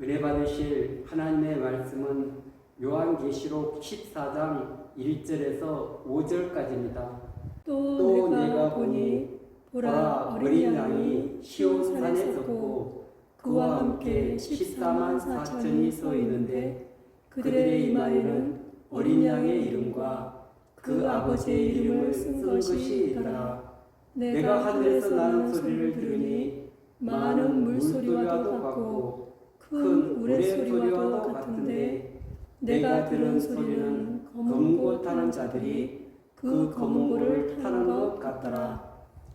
은혜 받으실 하나님의 말씀은 요한계시록 14장 1절에서 5절까지입니다. 또 내가 보니 보라 어린 양이 시온산에 섰고 그와 함께 14만 4천이 서 있는데 그들의 이마에는 어린 양의 이름과 그 아버지의 이름을 쓴 것이 있더라. 내가 하늘에서 나는 소리를 들으니 많은 물소리와도 같고 큰 우레소리와도 같은데 내가 들은 소리는 검은 고 타는 자들이 그 검은 고를 타는 것 같더라.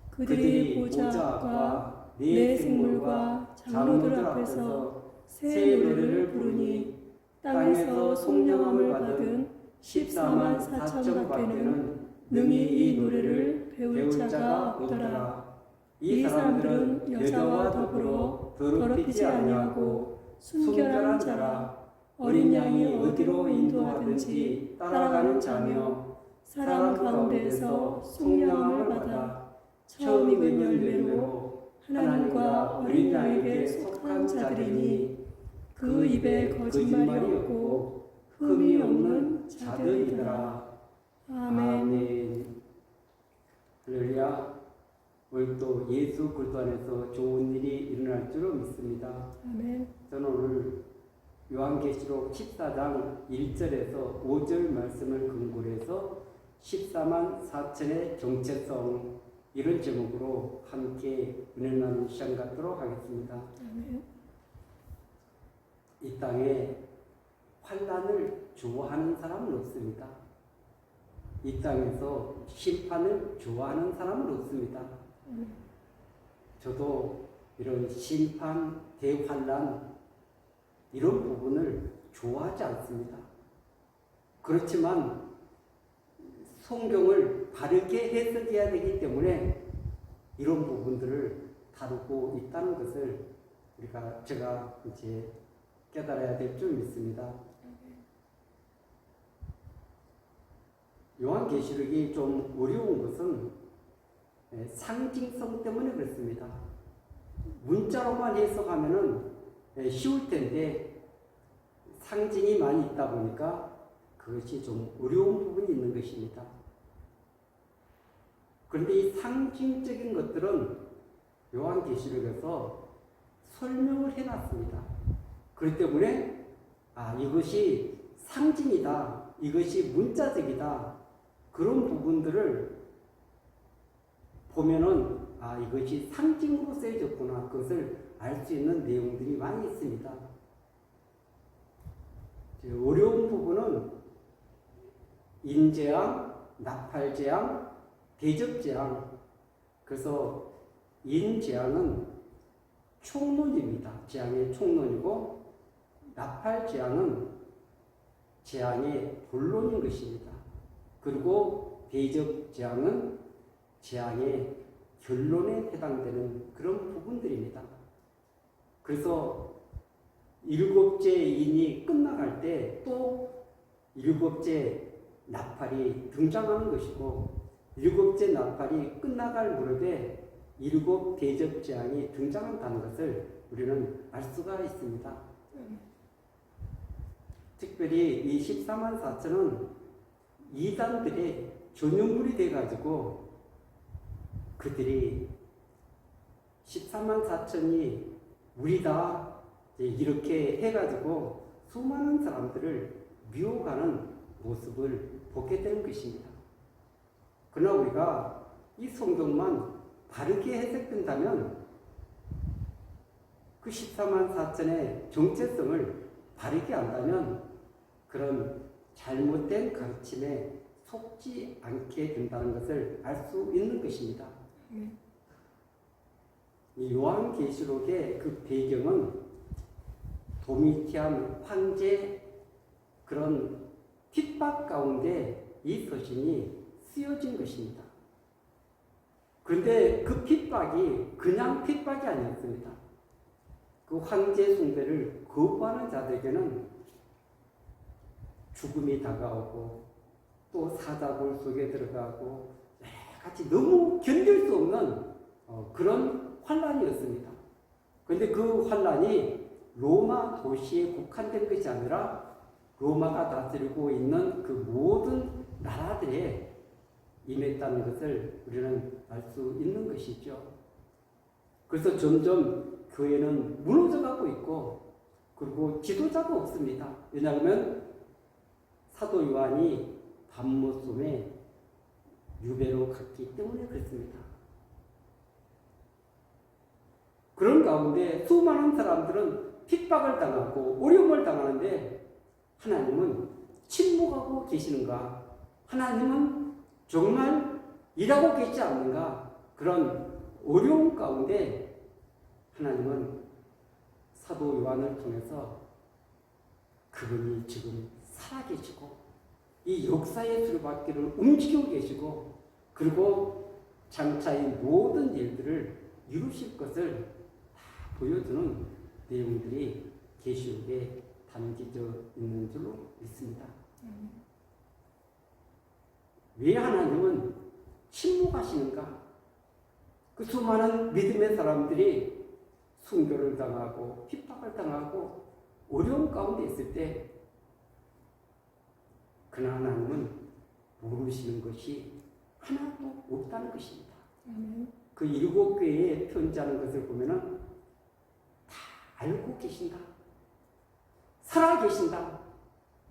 그들이 보좌 앞과 네 생물과 장로들 앞에서 새 노래를 부르니 땅에서 속량함을 받은 14만 4천 밖에는 능히 이 노래를 배울 자가 없더라. 이 사람들은 여자와 더불어 더럽히지 아니하고 순결한 자라. 어린 양이 어디로 인도하든지 따라가는 자며 사람 가운데서 속량함을 받아 처음 익은 열매로 하나님과 어린 양에게 속한 자들이니 그 입에 거짓말이 없고 흠이 없는 자들이더라. 아멘. 할렐루야. 오늘 또 예수 그리스도 안에서 좋은 일이 일어날 줄로 믿습니다. 아멘. 저는 오늘 요한계시록 14장 1절에서 5절 말씀을 근거로 해서 14만 4천의 정체성, 이런 제목으로 함께 은혜 나누는 시간 갖도록 하겠습니다. 아멘. 이 땅에 환난을 좋아하는 사람은 없습니다. 이 땅에서 심판을 좋아하는 사람은 없습니다. 저도 이런 심판, 대환난 이런 부분을 좋아하지 않습니다. 그렇지만 성경을 바르게 해석해야 되기 때문에 이런 부분들을 다루고 있다는 것을 제가 이제 깨달아야 될 줄 믿습니다. 요한계시록이 좀 어려운 것은 상징성 때문에 그렇습니다. 문자로만 해석하면은 쉬울 텐데 상징이 많이 있다 보니까 그것이 좀 어려운 부분이 있는 것입니다. 그런데 이 상징적인 것들은 요한계시록에서 설명을 해놨습니다. 그렇기 때문에 이것이 상징이다, 이것이 문자적이다, 그런 부분들을 보면은 이것이 상징으로 쓰여졌구나, 그것을 알 수 있는 내용들이 많이 있습니다. 어려운 부분은 인재앙, 나팔재앙, 대접재앙. 그래서 인재앙은 총론입니다. 재앙의 총론이고, 나팔재앙은 재앙의 본론인 것입니다. 그리고 대접재앙은 재앙의 결론에 해당되는 그런 부분들입니다. 그래서 일곱째 인이 끝나갈 때 또 일곱째 나팔이 등장하는 것이고, 일곱째 나팔이 끝나갈 무렵에 일곱 대접재앙이 등장한다는 것을 우리는 알 수가 있습니다. 특별히 이 14만 4천은 이단들의 전유물이 돼가지고 그들이 14만 4천이 우리다 이렇게 해가지고 수많은 사람들을 미워가는 모습을 보게 되는 것입니다. 그러나 우리가 이 성경만 바르게 해석된다면 그 14만 4천의 정체성을 바르게 안다면 그런 잘못된 가르침에 속지 않게 된다는 것을 알 수 있는 것입니다. 이 요한계시록의 그 배경은 도미티안 황제 그런 핍박 가운데 이 서신이 쓰여진 것입니다. 그런데 그 핍박이 그냥 핍박이 아니었습니다. 그 황제 숭배를 거부하는 자들에게는 죽음이 다가오고 또 사자굴 속에 들어가고 여러 가지 너무 견딜 수 없는 그런 환란이었습니다. 그런데 그 환란이 로마 도시에 국한된 것이 아니라 로마가 다스리고 있는 그 모든 나라들에 임했다는 것을 우리는 알 수 있는 것이죠. 그래서 점점 교회는 무너져가고 있고 그리고 지도자가 없습니다. 왜냐하면 사도 요한이 밤모섬에 유배로 갔기 때문에 그렇습니다. 그런 가운데 수많은 사람들은 핍박을 당하고 어려움을 당하는데 하나님은 침묵하고 계시는가? 하나님은 정말 일하고 계시지 않는가? 그런 어려움 가운데 하나님은 사도 요한을 통해서 그분이 지금 살아계시고 이 역사의 수레바퀴를 움직이고 계시고 그리고 장차 이 모든 일들을 이루실 것을 다 보여주는 내용들이 계시록에 담겨져 있는 줄로 믿습니다. 왜 하나님은 침묵하시는가? 그 수많은 믿음의 사람들이 순교를 당하고 핍박을 당하고 어려움 가운데 있을 때 그러나 하나님은 모르시는 것이 하나도 없다는 것입니다. 그 7교회에 편지하는 것을 보면은 다 알고 계신다. 살아 계신다.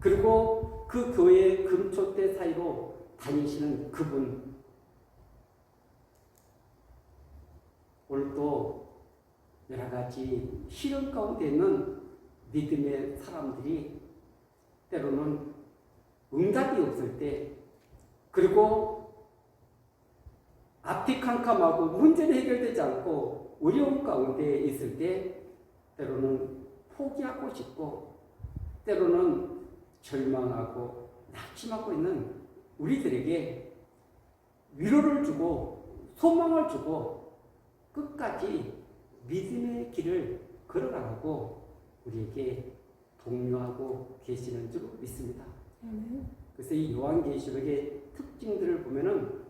그리고 그 교회의 금초대 사이로 다니시는 그분. 오늘도 여러 가지 시련 가운데 있는 믿음의 사람들이 때로는 응답이 없을 때 그리고 앞이 캄캄하고 문제는 해결되지 않고 어려움 가운데 있을 때 때로는 포기하고 싶고 때로는 절망하고 낙심하고 있는 우리들에게 위로를 주고 소망을 주고 끝까지 믿음의 길을 걸어가라고 우리에게 독려하고 계시는 줄 믿습니다. 그래서 이 요한계시록의 특징들을 보면은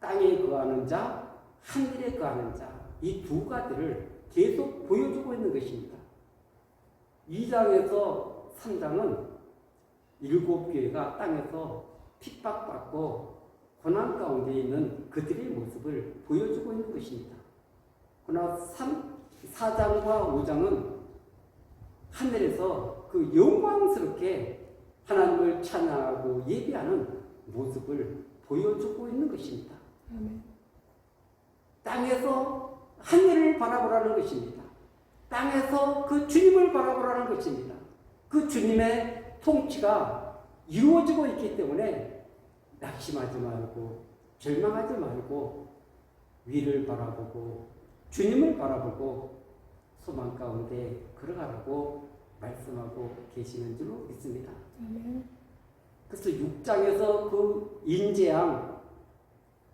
땅에 거하는 자, 하늘에 거하는 자, 이 두 가지를 계속 보여주고 있는 것입니다. 2장에서 3장은 7교회가 땅에서 핍박받고 고난 가운데 있는 그들의 모습을 보여주고 있는 것입니다. 그러나 4장과 5장은 하늘에서 그 영광스럽게 하나님을 찬양하고 예배하는 모습을 보여주고 있는 것입니다. 땅에서 하늘을 바라보라는 것입니다. 땅에서 그 주님을 바라보라는 것입니다. 그 주님의 통치가 이루어지고 있기 때문에 낙심하지 말고 절망하지 말고 위를 바라보고 주님을 바라보고 소망 가운데 걸어가라고 말씀하고 계시는 줄로 믿습니다. 그래서 6장에서 그 인재양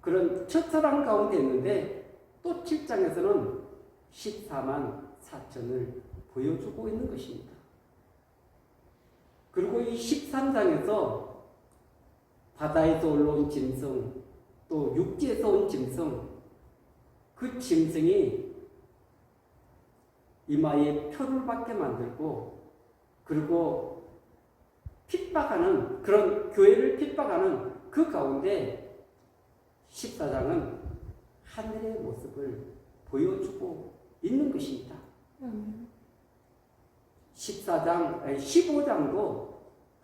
그런 첫사랑 가운데 있는데 또 7장에서는 14만 4천을 보여주고 있는 것입니다. 그리고 이 13장에서 바다에서 올라온 짐승 또 육지에서 온 짐승 그 짐승이 이마에 표를 받게 만들고 그리고 핍박하는 그런 교회를 핍박하는 그 가운데 14장은 하늘의 모습을 보여주고 있는 것입니다. 15장도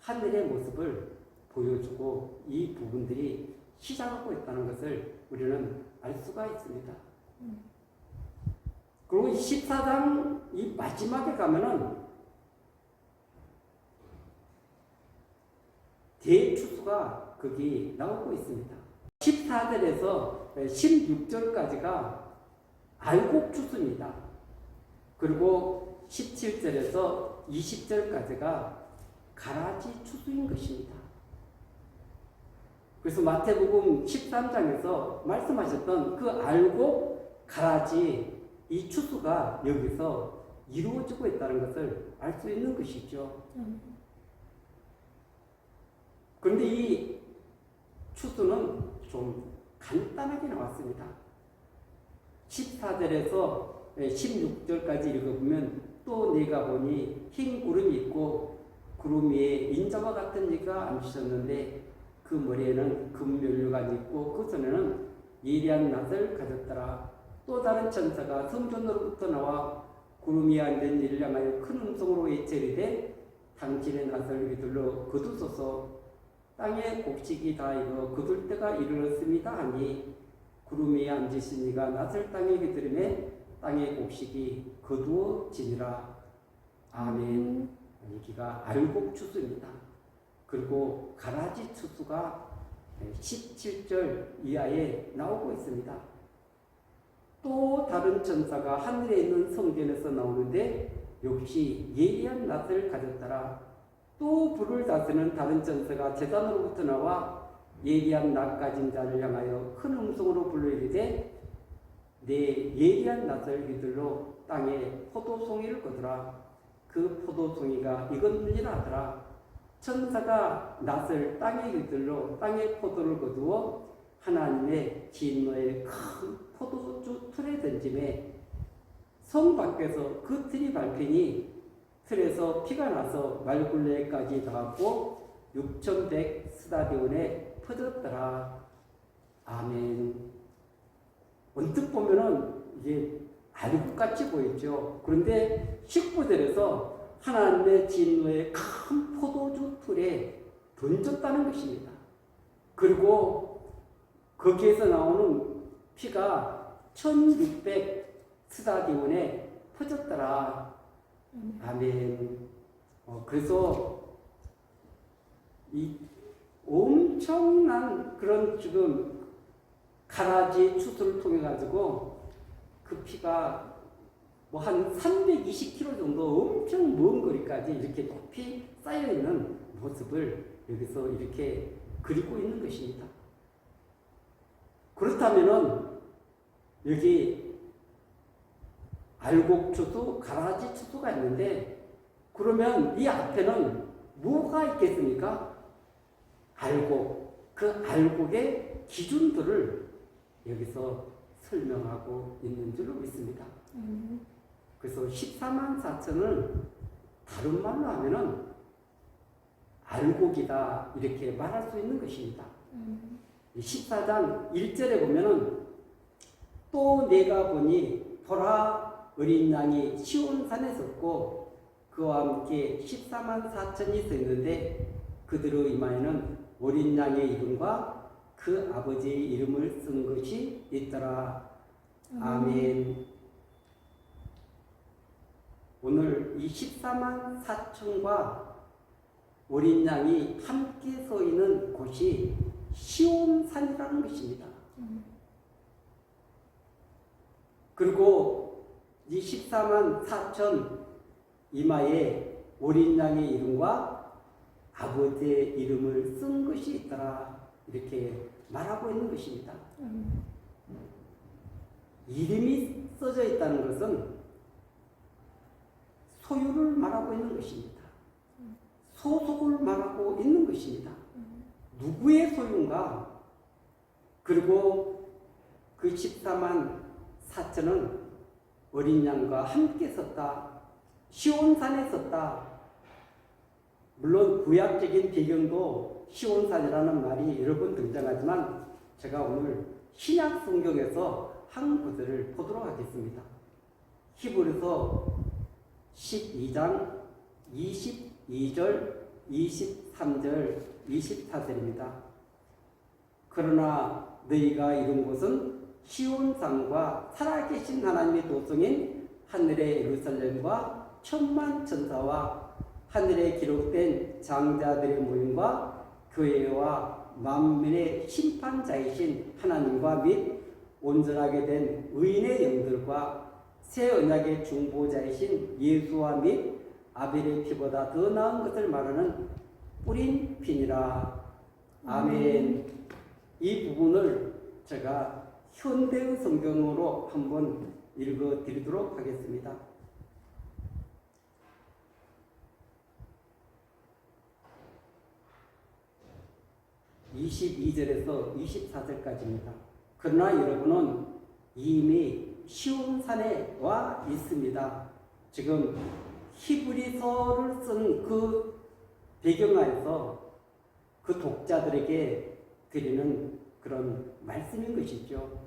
하늘의 모습을 보여주고 이 부분들이 시작하고 있다는 것을 우리는 알 수가 있습니다. 그리고 14장 이 마지막에 가면은 대추수가 거기 나오고 있습니다. 14절에서 16절까지가 알곡추수입니다. 그리고 17절에서 20절까지가 가라지 추수인 것입니다. 그래서 마태복음 13장에서 말씀하셨던 그 알곡, 가라지 이 추수가 여기서 이루어지고 있다는 것을 알 수 있는 것이죠. 그런데 이 추수는 좀 간단하게 나왔습니다. 14절에서 16절까지 읽어보면 또 내가 보니 흰 구름이 있고 구름 위에 인자와 같은 이가 앉으셨는데 그 머리에는 금면류관이 있고 그 손에는 예리한 낫을 가졌더라. 또 다른 천사가 성전으로부터 나와 구름 위에 앉은 이를 향하여 큰 음성으로 외치리되 당신의 낫을 휘둘러 거두소서. 땅의 곡식이 다 익어 거둘 때가 이르렀습니다 하니 구름 위에 앉으신 이가 낫을 땅에 휘두르매 땅의 곡식이 거두어지니라. 아멘. 여기가 알곡 추수입니다. 그리고 가라지 추수가 17절 이하에 나오고 있습니다. 또 다른 천사가 하늘에 있는 성전에서 나오는데 역시 예리한 낫을 가졌더라. 또 불을 다스리는 다른 천사가 제단으로부터 나와 예리한 낫 가진 자를 향하여 큰 음성으로 불러이르되 내 예리한 낫을 휘둘러 땅에 포도송이를 거두라. 그 포도송이가 익었느니라 하더라. 천사가 낫을 땅에 휘둘러 땅에 포도를 거두어 하나님의 진노의 큰 포도주 틀에 던짐에 성 밖에서 그 틀이 밟히니 틀에서 피가 나서 말굴레까지 닿았고 6,100 스타디온에 퍼졌더라. 아멘. 언뜻 보면은 이게 알곡같이 보이죠. 그런데 19절에서 하나님의 진노의 큰 포도주 틀에 던졌다는 것입니다. 그리고 거기에서 나오는 피가 1600 스타디온에 퍼졌더라. 아멘. 그래서 이 엄청난 그런 지금 가라지 추수를 통해 가지고 그 피가 뭐 한 320km 정도 엄청 먼 거리까지 이렇게 높이 쌓여 있는 모습을 여기서 이렇게 그리고 있는 것입니다. 그렇다면은 여기 알곡 추수, 가라지 추수가 있는데 그러면 이 앞에는 뭐가 있겠습니까? 알곡, 그 알곡의 기준들을 여기서 설명하고 있는 줄로 믿습니다. 그래서 14만 4천을 다른 말로 하면은 알곡이다 이렇게 말할 수 있는 것입니다. 14장 1절에 보면은 또 내가 보니 보라 어린 양이 시온산에 섰고 그와 함께 14만 4천이 서 있는데 그들의 이마에는 어린 양의 이름과 그 아버지의 이름을 쓴 것이 있더라. 아멘. 오늘 이 14만 4천과 어린 양이 함께 서 있는 곳이 시온산이라는 것입니다. 그리고 이 14만 4천 이마에 어린 양의 이름과 아버지의 이름을 쓴 것이 있더라. 이렇게 말하고 있는 것입니다. 이름이 써져 있다는 것은 소유를 말하고 있는 것입니다. 소속을 말하고 있는 것입니다. 누구의 소유인가? 그리고 그 14만 4천은 어린 양과 함께 섰다. 시온산에 섰다. 물론 구약적인 배경도 시온산이라는 말이 여러 번 등장하지만 제가 오늘 신약 성경에서 한 구절을 보도록 하겠습니다. 히브리서 12장 22절, 23절, 24절입니다. 그러나 너희가 이룬 것은 시온산과 살아계신 하나님의 도성인 하늘의 예루살렘과 천만 천사와 하늘에 기록된 장자들의 모임과 교회와 만민의 심판자이신 하나님과 및 온전하게 된 의인의 영들과 새 언약의 중보자이신 예수와 및 아벨의 피보다 더 나은 것을 말하는 뿌린 피니라. 아멘. 이 부분을 제가 현대의 성경으로 한번 읽어 드리도록 하겠습니다. (22절에서 24절까지입니다) 그러나 여러분은 이미 시온산에 와 있습니다. 지금 히브리서를 쓴 그 배경 안에서 그 독자들에게 드리는 그런 말씀인 것이죠.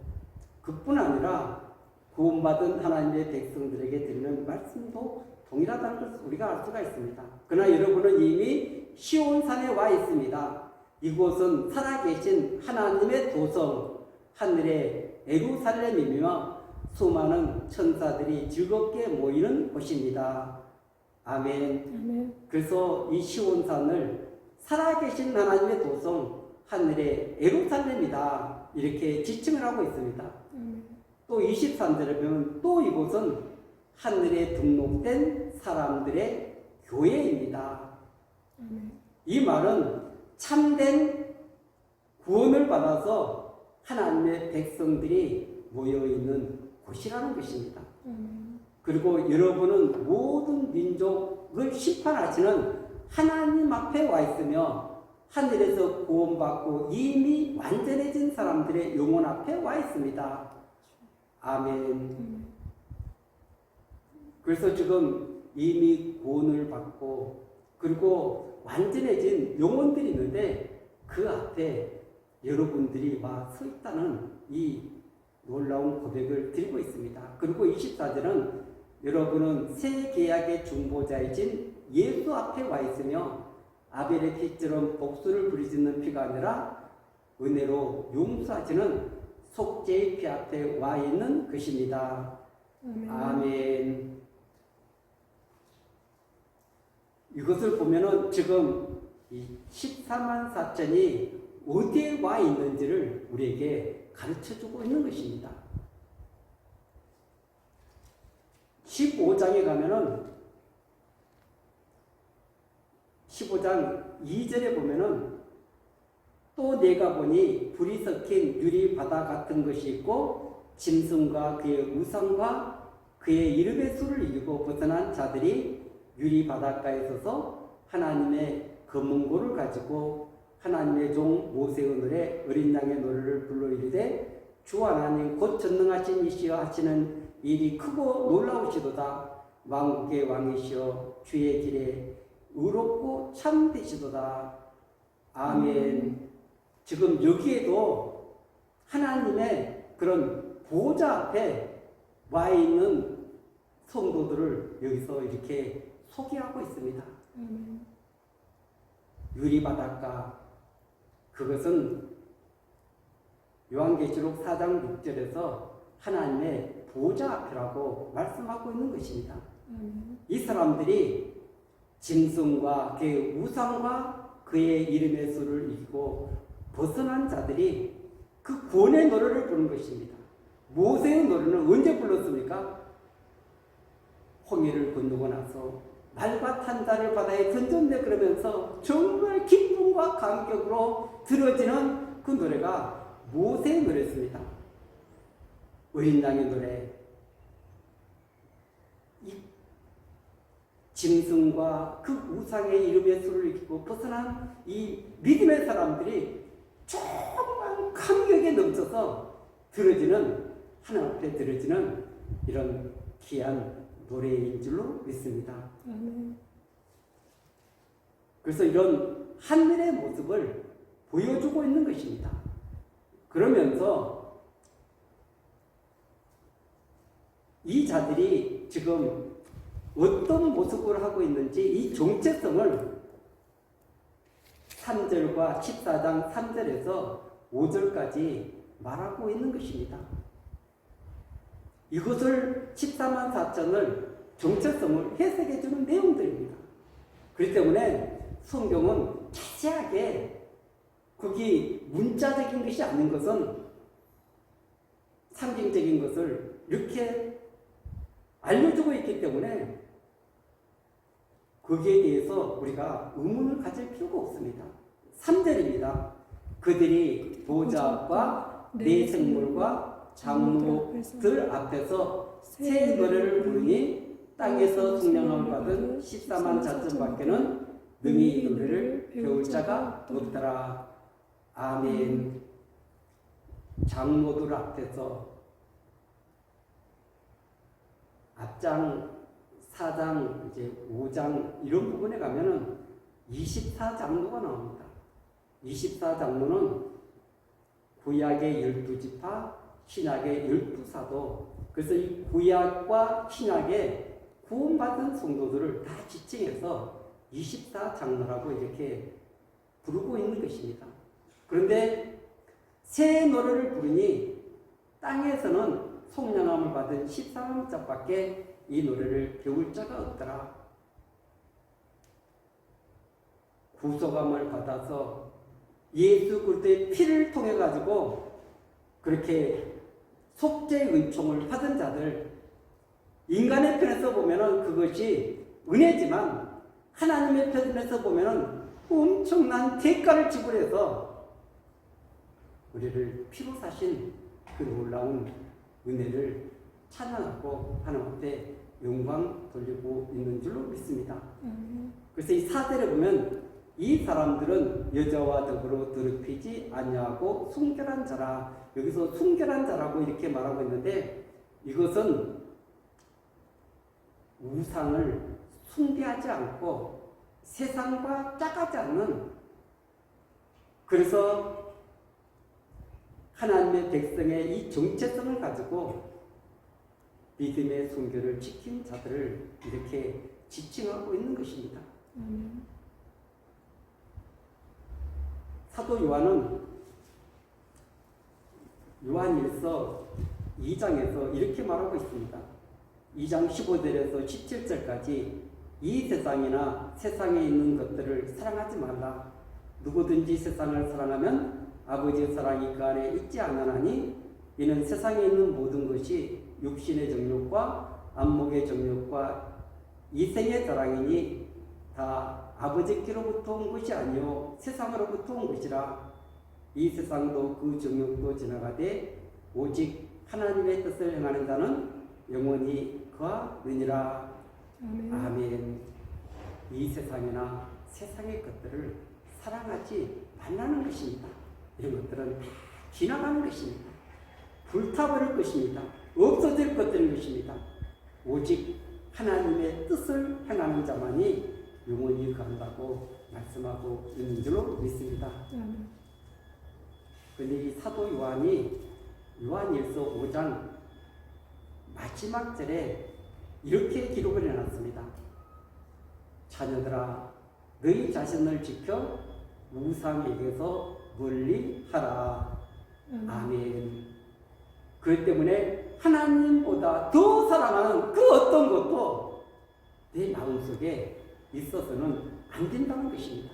그뿐 아니라 구원받은 하나님의 백성들에게 드리는 말씀도 동일하다는 것을 우리가 알 수가 있습니다. 그러나 여러분은 이미 시온산에 와 있습니다. 이곳은 살아계신 하나님의 도성, 하늘의 예루살렘이며 수많은 천사들이 즐겁게 모이는 곳입니다. 아멘. 아멘. 그래서 이 시온산을 살아계신 하나님의 도성, 하늘의 예루살렘이다 이렇게 지칭을 하고 있습니다. 또 23절에 보면 또 이곳은 하늘에 등록된 사람들의 교회입니다. 이 말은 참된 구원을 받아서 하나님의 백성들이 모여있는 곳이라는 것입니다. 그리고 여러분은 모든 민족을 심판하시는 하나님 앞에 와 있으며 하늘에서 구원받고 이미 완전해진 사람들의 영혼 앞에 와 있습니다. 아멘. 그래서 지금 이미 구원을 받고 그리고 완전해진 영혼들이 있는데 그 앞에 여러분들이 와 서 있다는 이 놀라운 고백을 드리고 있습니다. 그리고 24절은 여러분은 새 계약의 중보자이신 예수 앞에 와 있으며 아벨의 피처럼 복수를 부리짖는 피가 아니라 은혜로 용서하시는 속죄의 피 앞에 와 있는 것입니다. 아멘. 이것을 보면은 지금 이 14만 4천이 어디에 와 있는지를 우리에게 가르쳐 주고 있는 것입니다. 15장에 가면은 15장 2절에 보면은 또 내가 보니 불이 섞인 유리 바다 같은 것이 있고 짐승과 그의 우상과 그의 이름의 수를 이기고 벗어난 자들이 유리 바닷가에 서서 하나님의 검은고를 가지고 하나님의 종 모세의 노래 어린 양의 노래를 불러 이르되 주 하나님 곧 전능하신 이시여 하시는 일이 크고 놀라우시도다. 왕국의 왕이시여 주의 길에 의롭고 참되시도다. 아멘. 지금 여기에도 하나님의 그런 보좌 앞에 와 있는 성도들을 여기서 이렇게 소개하고 있습니다. 유리바닷가, 그것은 요한계시록 4장 6절에서 하나님의 보좌 앞이라고 말씀하고 있는 것입니다. 이 사람들이 짐승과 그의 우상과 그의 이름의 수를 이기고 벗어난 자들이 그 구원의 노래를 부르는 것입니다. 모세의 노래는 언제 불렀습니까? 홍해를 건너고 나서 말과 탄자를 바다에 던졌네 그러면서 정말 기쁨과 감격으로 들어지는 그 노래가 모세의 노래였습니다. 어린 양의 노래. 이 짐승과 그 우상의 이름의 수를 이기고 벗어난 이 믿음의 사람들이 정말 감격에 넘쳐서 들어지는, 하나님 앞에 들어지는 이런 귀한 노래인 줄로 믿습니다. 그래서 이런 하늘의 모습을 보여주고 있는 것입니다. 그러면서 이 자들이 지금 어떤 모습을 하고 있는지 이 정체성을 3절과 14장 3절에서 5절까지 말하고 있는 것입니다. 이것을 14만 4천을 정체성을 해석해 주는 내용들입니다. 그렇기 때문에 성경은 자세하게 거기 문자적인 것이 아닌 것은 상징적인 것을 이렇게 알려주고 있기 때문에 거기에 대해서 우리가 의문을 가질 필요가 없습니다. 3절입니다. 그들이 보좌 앞과 네 생물과 장로들 앞에서 새 노래를 부르니 땅에서 성령을 받은 14만 4천 밖에는 능히 이 노래를 배울 자가 없더라. 아멘. 장로들 앞에서 앞장 4장, 이제 5장 이런 부분에 가면은 24장로가 나옵니다. 24장로는 구약의 12지파, 신약의 12사도, 그래서 이 구약과 신약의 구원받은 성도들을 다 지칭해서 24장로라고 이렇게 부르고 있는 것입니다. 그런데 새 노래를 부르니 땅에서는 속량함을 받은 14명짝밖에 이 노래를 배울 자가 없더라. 구속함을 받아서 예수 그리스도의 피를 통해 가지고 그렇게 속죄의 은총을 받은 자들, 인간의 편에서 보면은 그것이 은혜지만 하나님의 편에서 보면은 엄청난 대가를 지불해서 우리를 피로 사신 그 놀라운 은혜를 찬양하고 하나님 앞에 영광 돌리고 있는 줄로 믿습니다. 그래서 이 사대를 보면 이 사람들은 여자와 더불어 더럽히지 아니하고 순결한 자라. 여기서 순결한 자라고 이렇게 말하고 있는데 이것은 우상을 숭배하지 않고 세상과 짝하지 않는, 그래서 하나님의 백성의 이 정체성을 가지고 믿음의 순결을 지킨 자들을 이렇게 지칭하고 있는 것입니다. 사도 요한은 요한일서 2장에서 이렇게 말하고 있습니다. 2장 15절에서 17절까지 이 세상이나 세상에 있는 것들을 사랑하지 말라. 누구든지 세상을 사랑하면 아버지의 사랑이 그 안에 있지 않으나니 이는 세상에 있는 모든 것이 육신의 정욕과 안목의 정욕과 이생의 자랑이니 다 아버지께로부터 온 것이 아니요 세상으로부터 온 것이라. 이 세상도 그 정욕도 지나가되 오직 하나님의 뜻을 행하는 자는 영원히 거하느니라. 아멘. 이 세상이나 세상의 것들을 사랑하지 말라는 것입니다. 이런 것들은 지나가는 것입니다. 불타버릴 것입니다. 없어질 것들인 것입니다. 오직 하나님의 뜻을 행하는 자만이 영원히 간다고 말씀하고 있는 줄로 믿습니다. 그런데 이 사도 요한이 요한일서 5장 마지막 절에 이렇게 기록을 해놨습니다. 자녀들아, 너희 자신을 지켜 우상에게서 멀리 하라. 아멘. 그렇기 때문에 하나님보다 더 사랑하는 그 어떤 것도 내 마음속에 있어서는 안 된다는 것입니다.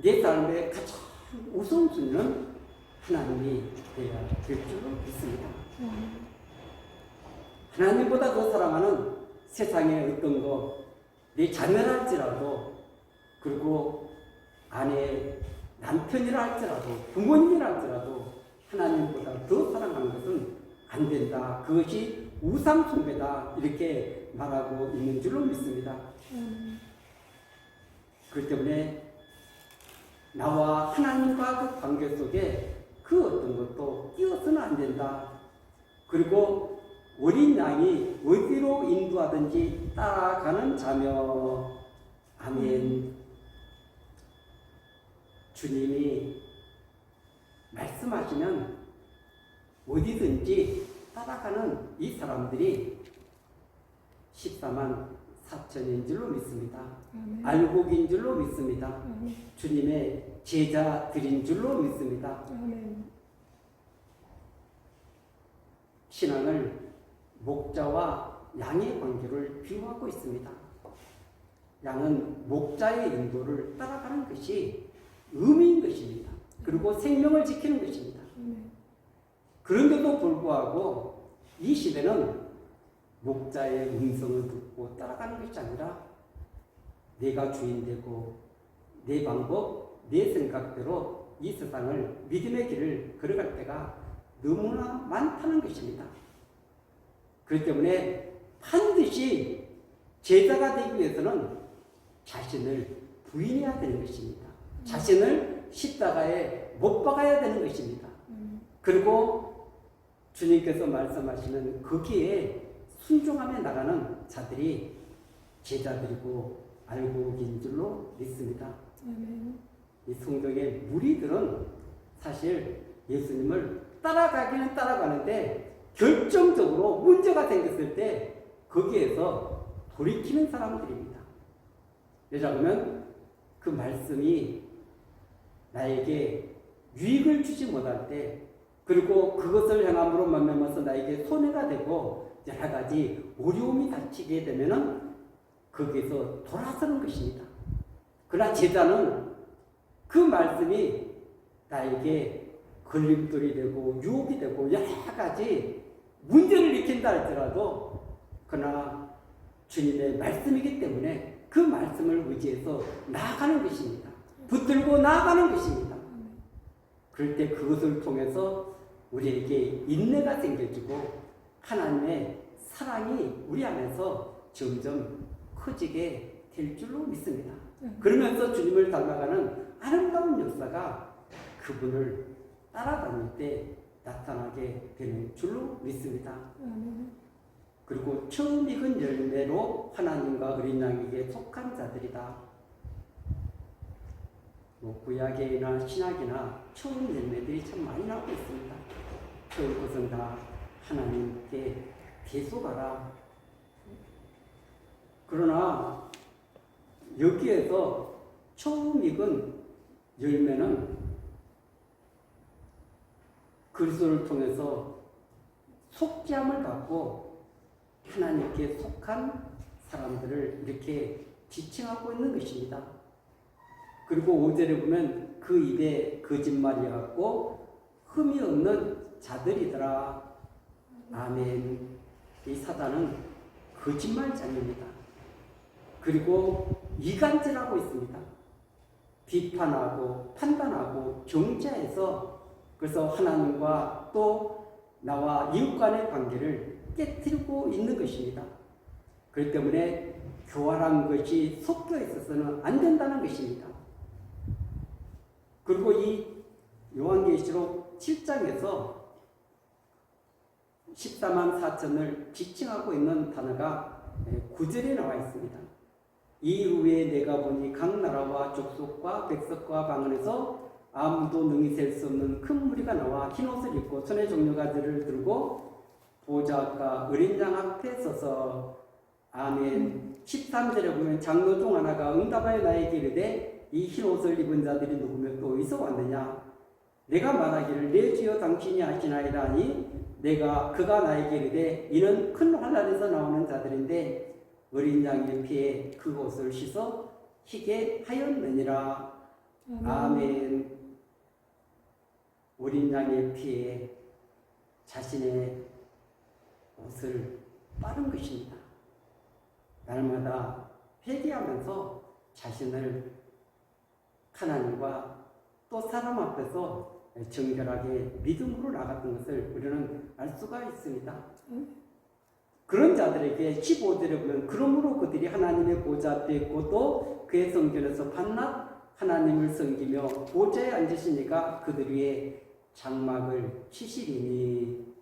내 삶의 가장 우선순위는 하나님이 되어야 될 줄로 믿습니다. 하나님보다 더 사랑하는 세상의 어떤 것, 내 자녀랄지라도, 그리고 아내, 남편이라 할지라도, 부모님이라 할지라도 하나님보다 더 사랑하는 것은 안 된다. 그것이 우상 숭배다. 이렇게 말하고 있는 줄로 믿습니다. 그렇기 때문에 나와 하나님과 그 관계 속에 그 어떤 것도 끼어서는 안 된다. 그리고 어린 양이 어디로 인도하든지 따라가는 자며. 아멘. 주님이 말씀하시면 어디든지 따라가는 이 사람들이 14만 4천인 줄로 믿습니다. 알곡인 줄로 믿습니다. 주님의 제자들인 줄로 믿습니다. 신앙을 목자와 양의 관계를 비유하고 있습니다. 양은 목자의 인도를 따라가는 것이 의미인 것입니다. 그리고 생명을 지키는 것입니다. 그런데도 불구하고 이 시대는 목자의 음성을 듣고 따라가는 것이 아니라 내가 주인되고 내 방법, 내 생각대로 이 세상을 믿음의 길을 걸어갈 때가 너무나 많다는 것입니다. 그렇기 때문에 반드시 제자가 되기 위해서는 자신을 부인해야 되는 것입니다. 자신을 십자가에 못 박아야 되는 것입니다. 그리고 주님께서 말씀하시는 거기에 순종하며 나가는 자들이 제자들이고 알곡인 줄로 믿습니다. 아멘. 이 성경의 무리들은 사실 예수님을 따라가기는 따라가는데 결정적으로 문제가 생겼을 때 거기에서 돌이키는 사람들입니다. 왜냐하면 그 말씀이 나에게 유익을 주지 못할 때, 그리고 그것을 행함으로 말미암아서 나에게 손해가 되고 여러 가지 어려움이 닥치게 되면은 거기에서 돌아서는 것입니다. 그러나 제자는 그 말씀이 나에게 걸림돌이 되고 유혹이 되고 여러 가지 문제를 일으킨다 할지라도, 그러나 주님의 말씀이기 때문에 그 말씀을 의지해서 나아가는 것입니다. 붙들고 나아가는 것입니다. 그럴 때 그것을 통해서 우리에게 인내가 생겨지고 하나님의 사랑이 우리 안에서 점점 커지게 될 줄로 믿습니다. 그러면서 주님을 닮아가는 아름다운 역사가 그분을 따라다닐 때 나타나게 되는 줄로 믿습니다. 그리고 처음 익은 열매로 하나님과 어린 양에게 속한 자들이다. 구약이나 신약이나 처음 열매들이 참 많이 나오고 있습니다. 처음 것은 다 하나님께 계속하라. 그러나 여기에서 처음 익은 열매는 그리스도를 통해서 속죄함을 받고 하나님께 속한 사람들을 이렇게 지칭하고 있는 것입니다. 그리고 5절에 보면 그 입에 거짓말이었고 흠이 없는 자들이더라. 아멘. 이 사단은 거짓말장입니다. 그리고 이간질하고 있습니다. 비판하고 판단하고 정죄해서, 그래서 하나님과 또 나와 이웃 간의 관계를 깨뜨리고 있는 것입니다. 그렇기 때문에 교활한 것이 섞여 있어서는 안 된다는 것입니다. 그리고 이 요한계시록 7장에서 14만 4천을 지칭하고 있는 단어가 9절에 나와 있습니다. 이후에 내가 보니 각 나라와 족속과 백석과 방언에서 아무도 능히 셀 수 없는 큰 무리가 나와 흰옷을 입고 손에 종려가지를 들고 보좌 앞과 어린 양 앞에 서서 아멘. 13절에 보면 장로 중 하나가 응답하여 나에게 이르되 이 흰옷을 입은 자들이 누구며 또 어디서 왔느냐? 내가 말하기를 내 주여 당신이 하시나이다 하니 그가 나에게 이르되 이는 큰 환난에서 나오는 자들인데 어린 양의 피에 그 옷을 씻어 희게 하였느니라. 아멘. 어린 양의 피에 자신의 옷을 빠른 것입니다. 날마다 회개하면서 자신을 하나님과 또 사람 앞에서 정결하게 믿음으로 나갔던 것을 우리는 알 수가 있습니다. 그런 자들에게 15절에 보면 그러므로 그들이 하나님의 보좌 앞에 있고 또 그의 성전에서 밤낮 하나님을 섬기며 보좌에 앉으시니까 그들 위에 장막을 치시리니.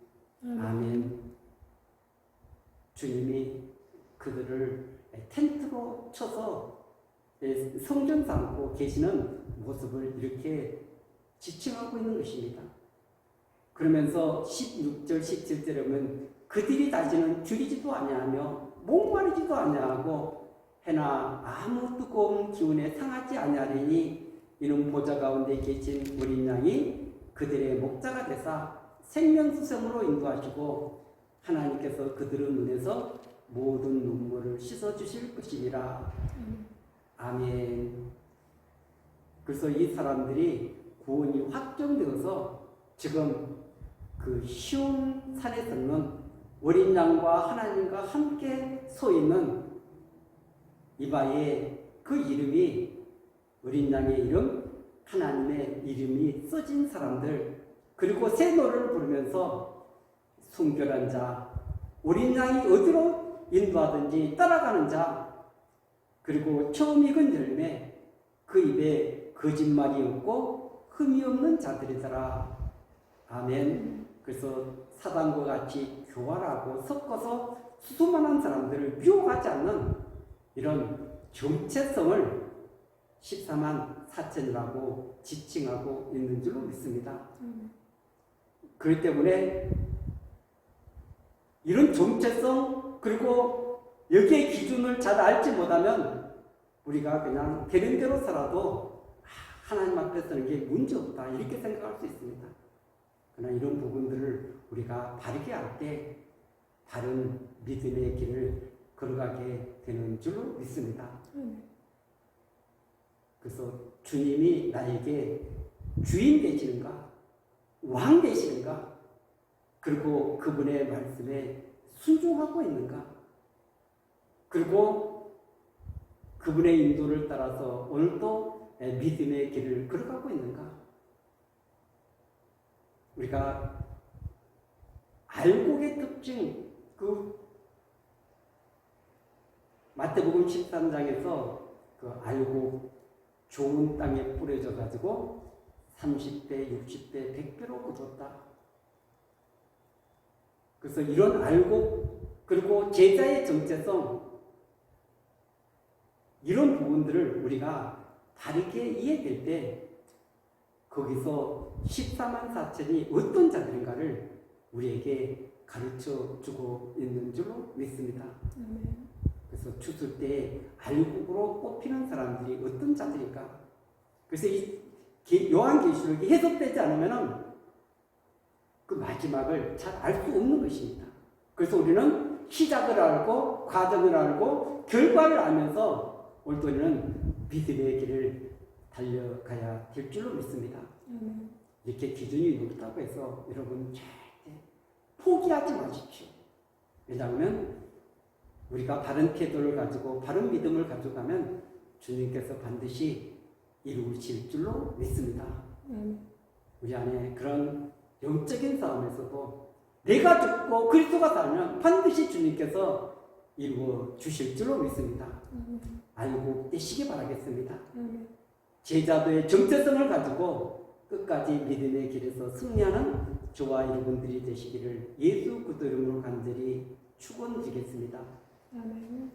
아멘. 주님이 그들을 텐트로 쳐서 성전 삼고 계시는 모습을 이렇게 지칭하고 있는 것입니다. 그러면서 16절 17절에 보면 그들이 다시는 줄이지도 아니하며 목마르지도 아니하고 해나 아무 뜨거운 기운에 상하지 아니하리니 이는 보좌 가운데 계신 어린 양이 그들의 목자가 되사 생명수sem으로 인도하시고 하나님께서 그들의 눈에서 모든 눈물을 씻어주실 것이니라. 아멘. 그래서 이 사람들이 구원이 확정되어서 지금 그 시온 산에서는 어린 양과 하나님과 함께 서 있는 이바에 그 이름이 어린 양의 이름, 하나님의 이름이 써진 사람들, 그리고 새 노래를 부르면서 순결한 자, 어린 양이 어디로 인도하든지 따라가는 자, 그리고 처음 익은 열매, 그 입에 거짓말이 없고 흠이 없는 자들이더라. 아멘. 그래서 사단과 같이 교활하고 섞어서 수많은 사람들을 미혹하지 않는 이런 정체성을 14만 4천이라고 지칭하고 있는 줄로 믿습니다. 그렇기 때문에 이런 정체성 그리고 여기에 기준을 잘 알지 못하면 우리가 그냥 되는 대로 살아도 하나님 앞에 서는 게 문제없다 이렇게 생각할 수 있습니다. 그러나 이런 부분들을 우리가 바르게 할 때 바른 믿음의 길을 걸어가게 되는 줄로 믿습니다. 그래서 주님이 나에게 주인 되시는가 왕 되시는가 그리고 그분의 말씀에 순종하고 있는가 그리고 그분의 인도를 따라서 오늘도 믿음의 길을 걸어가고 있는가 우리가 알곡의 특징 마태복음 13장에서 그 알곡 좋은 땅에 뿌려져 가지고 30배, 60배, 100배로 거뒀다. 그래서 이런 알곡 그리고 제자의 정체성 이런 부분들을 우리가 다르게 이해될 때 거기서 14만 4천이 어떤 자들인가를 우리에게 가르쳐 주고 있는 줄로 믿습니다. 그래서 추수 때 알곡으로 꼽히는 사람들이 어떤 자들인가? 그래서 이 요한계시록이 해석되지 않으면 그 마지막을 잘 알 수 없는 것입니다. 그래서 우리는 시작을 알고 과정을 알고 결과를 알면서 오늘도 우리는 믿음의 길을 달려가야 될 줄로 믿습니다. 이렇게 기준이 높다고 해서 여러분 절대 포기하지 마십시오. 왜냐하면 우리가 바른 태도를 가지고 바른 믿음을 가져가면 주님께서 반드시 이루실 줄로 믿습니다. 우리 안에 그런 영적인 싸움에서도 내가 죽고 그리스도가 살면 반드시 주님께서 이루어 주실 줄로 믿습니다. 알고 되시기 바라겠습니다. 제자도의 정체성을 가지고 끝까지 믿음의 길에서 승리하는 저와 여러분들이 되시기를 예수 그리스도 이름으로 간절히 축원드리겠습니다. 아멘.